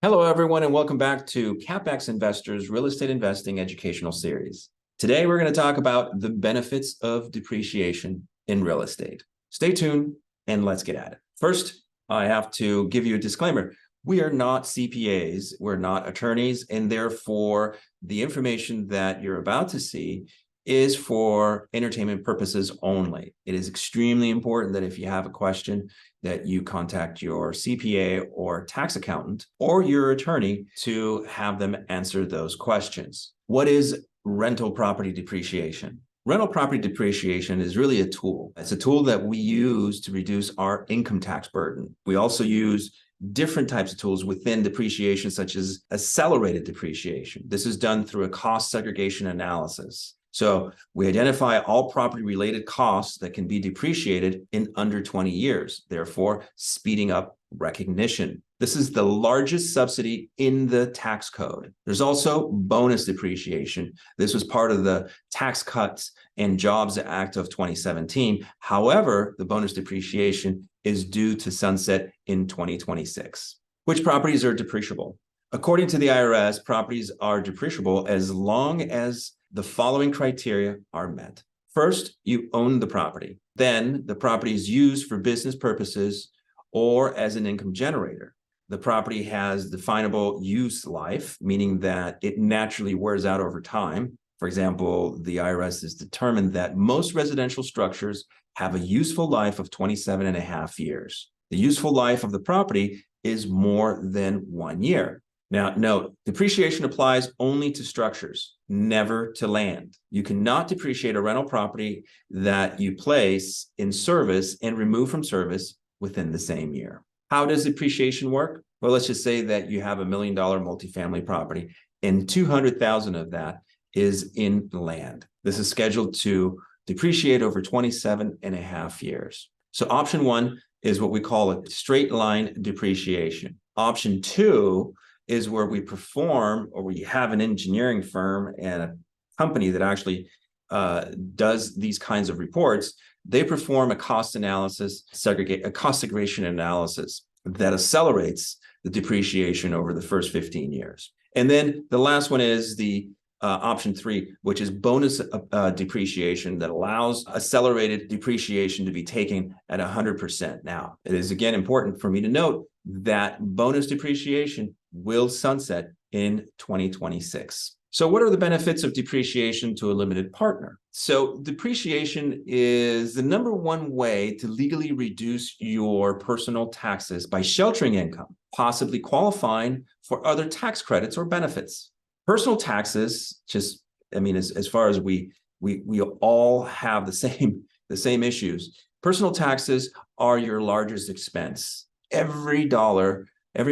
Hello, everyone, and welcome back to CapEx Investors Real Estate Investing Educational Series. Today, we're going to talk about the benefits of depreciation in real estate. Stay tuned and let's get at it. First, I have to give you a disclaimer. We are not CPAs, we're not attorneys, and therefore the information that you're about to see is for entertainment purposes only. It is extremely important that if you have a question, that you contact your CPA or tax accountant or your attorney to have them answer those questions. What is rental property depreciation? Rental property depreciation is really a tool. It's a tool that we use to reduce our income tax burden. We also use different types of tools within depreciation, such as accelerated depreciation. This is done through a cost segregation analysis. So we identify all property-related costs that can be depreciated in under 20 years, therefore speeding up recognition. This is the largest subsidy in the tax code. There's also bonus depreciation. This was part of the Tax Cuts and Jobs Act of 2017. However, the bonus depreciation is due to sunset in 2026. Which properties are depreciable? According to the IRS, properties are depreciable as long as the following criteria are met. First, you own the property. Then the property is used for business purposes or as an income generator. The property has definable use life, meaning that it naturally wears out over time. For example, the IRS has determined that most residential structures have a useful life of 27 and a half years. The useful life of the property is more than 1 year. Now, note, depreciation applies only to structures, never to land. You cannot depreciate a rental property that you place in service and remove from service within the same year. How does depreciation work? Well, let's just say that you have $1 million multifamily property and 200,000 of that is in land. This is scheduled to depreciate over 27 and a half years. So option one is what we call a straight line depreciation. Option two is where we perform, or we have an engineering firm and a company that actually does these kinds of reports. They perform a cost analysis, a cost segregation analysis that accelerates the depreciation over the first 15 years. And then the last one is the option three, which is bonus depreciation that allows accelerated depreciation to be taken at 100%. Now, it is again important for me to note that bonus depreciation will sunset in 2026. So what are the benefits of depreciation to a limited partner? So depreciation is the number one way to legally reduce your personal taxes by sheltering income, possibly qualifying for other tax credits or benefits. Personal taxes, as far as we all have the same issues. Personal taxes are your largest expense. Every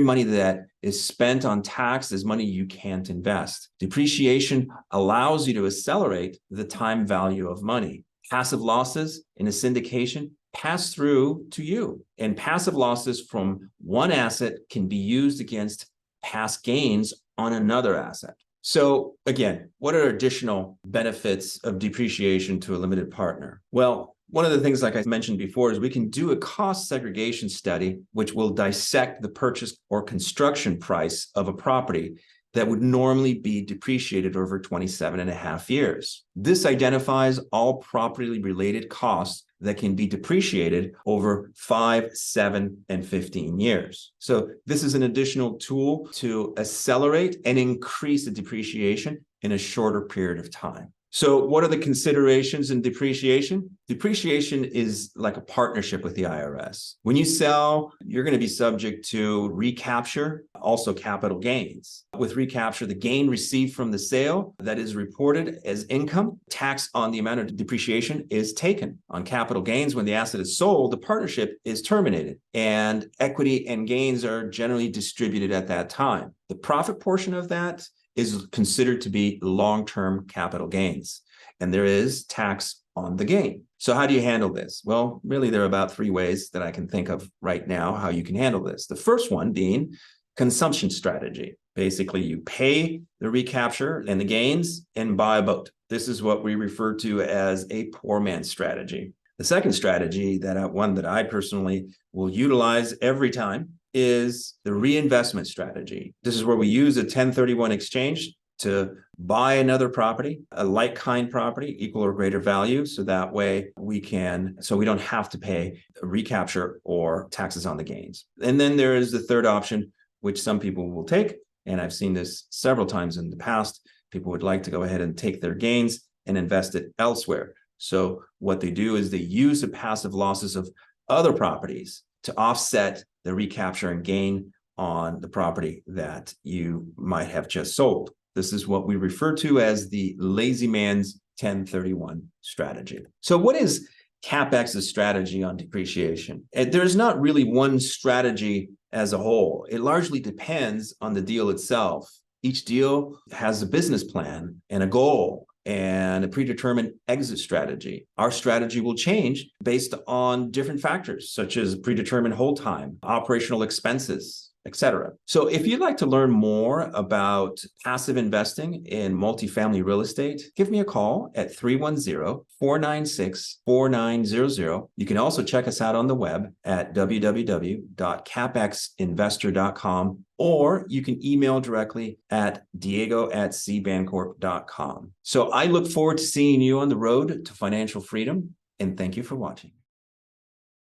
money that is spent on tax is money you can't invest. Depreciation allows you to accelerate the time value of money. Passive losses in a syndication pass through to you, and passive losses from one asset can be used against past gains on another asset. So again, what are additional benefits of depreciation to a limited partner? Well, one of the things, like I mentioned before, is we can do a cost segregation study, which will dissect the purchase or construction price of a property that would normally be depreciated over 27 and a half years. This identifies all property-related costs that can be depreciated over 5, 7, and 15 years. So this is an additional tool to accelerate and increase the depreciation in a shorter period of time. So what are the considerations in depreciation? Depreciation is like a partnership with the IRS. When you sell, you're going to be subject to recapture, also capital gains. With recapture, the gain received from the sale that is reported as income, tax on the amount of depreciation is taken. On capital gains, when the asset is sold, the partnership is terminated, and equity and gains are generally distributed at that time. The profit portion of that is considered to be long-term capital gains, and there is tax on the gain. So how do you handle this? Well, really, there are about 3 ways that I can think of right now how you can handle this. The first one being consumption strategy. Basically, you pay the recapture and the gains and buy a boat. This is what we refer to as a poor man's strategy. The second strategy, one that I personally will utilize every time, is the reinvestment strategy. This is where we use a 1031 exchange to buy another property, a like kind property, equal or greater value. So that way we don't have to pay recapture or taxes on the gains. And then there is the third option, which some people will take. And I've seen this several times in the past. People would like to go ahead and take their gains and invest it elsewhere. So what they do is they use the passive losses of other properties to offset the recapture and gain on the property that you might have just sold. This is what we refer to as the lazy man's 1031 strategy. So what is CapEx's strategy on depreciation? There's not really one strategy as a whole. It largely depends on the deal itself. Each deal has a business plan and a goal and a predetermined exit strategy. Our strategy will change based on different factors, such as predetermined hold time, operational expenses, etc. So if you'd like to learn more about passive investing in multifamily real estate, give me a call at 310-496-4900. You can also check us out on the web at www.capexinvestor.com, or you can email directly at diego@cbancorp.com. So I look forward to seeing you on the road to financial freedom, and thank you for watching.